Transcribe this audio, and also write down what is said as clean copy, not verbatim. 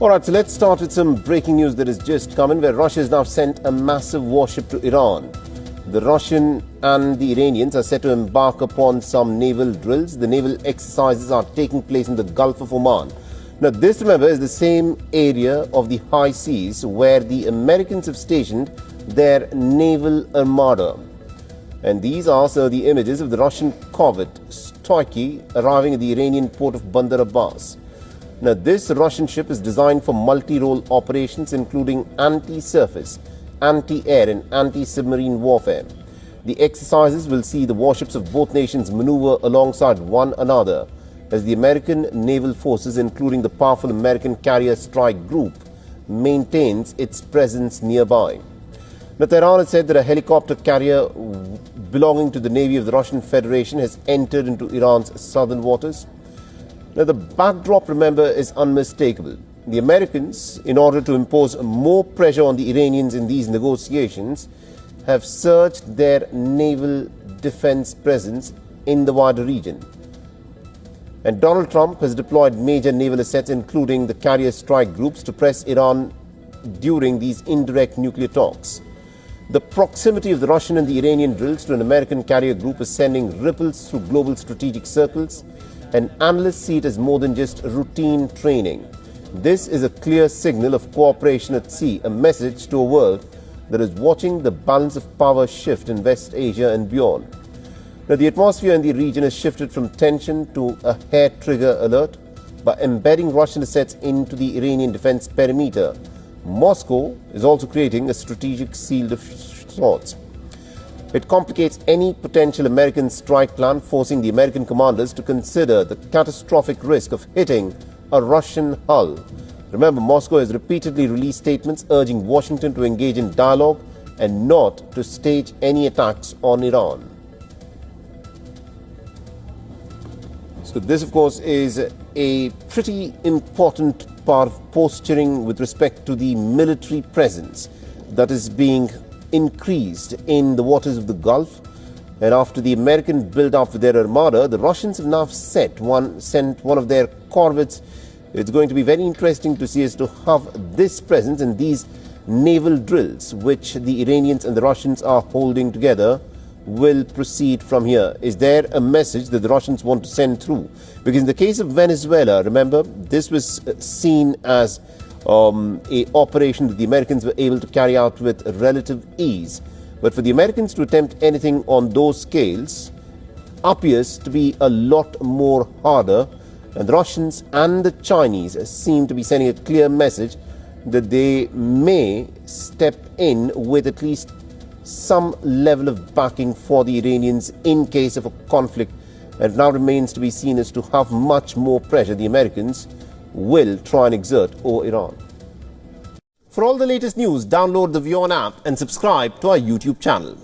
All right, so let's start with some breaking news that has just come in, where Russia has now sent a massive warship to Iran. The Russian and the Iranians are set to embark upon some naval drills. The naval exercises are taking place in the Gulf of Oman. Now, this, remember, is the same area of the high seas where the Americans have stationed their naval armada. And these are the images of the Russian corvette Stoiky arriving at the Iranian port of Bandar Abbas. Now, this Russian ship is designed for multi-role operations, including anti-surface, anti-air and anti-submarine warfare. The exercises will see the warships of both nations maneuver alongside one another as the American naval forces, including the powerful American Carrier Strike Group, maintains its presence nearby. Now, Tehran has said that a helicopter carrier belonging to the Navy of the Russian Federation has entered into Iran's southern waters. Now, the backdrop, remember, is unmistakable. The Americans, in order to impose more pressure on the Iranians in these negotiations, have surged their naval defense presence in the wider region. And Donald Trump has deployed major naval assets, including the Carrier Strike Groups, to press Iran during these indirect nuclear talks. The proximity of the Russian and the Iranian drills to an American carrier group is sending ripples through global strategic circles, and analysts see it as more than just routine training. This is a clear signal of cooperation at sea, a message to a world that is watching the balance of power shift in West Asia and beyond. Now, the atmosphere in the region has shifted from tension to a hair-trigger alert. By embedding Russian assets into the Iranian defense perimeter, Moscow is also creating a strategic shield of sorts. It complicates any potential American strike plan, forcing the American commanders to consider the catastrophic risk of hitting a Russian hull. Remember, Moscow has repeatedly released statements urging Washington to engage in dialogue and not to stage any attacks on Iran. So this, of course, is a pretty important part of posturing with respect to the military presence that is being increased in the waters of the Gulf. And after the American build-up with their armada, the Russians have now sent one of their corvettes. It's going to be very interesting to see as to how this presence in these naval drills, which the Iranians and the Russians are holding together, will proceed from here. Is there a message that the Russians want to send through? Because in the case of Venezuela, remember, this was seen as a operation that the Americans were able to carry out with relative ease. But for the Americans to attempt anything on those scales appears to be a lot more harder, and the Russians and the Chinese seem to be sending a clear message that they may step in with at least some level of backing for the Iranians in case of a conflict. And it now remains to be seen as to how much more pressure the Americans will try and exert over Iran. For all the latest news, download the WION app and subscribe to our YouTube channel.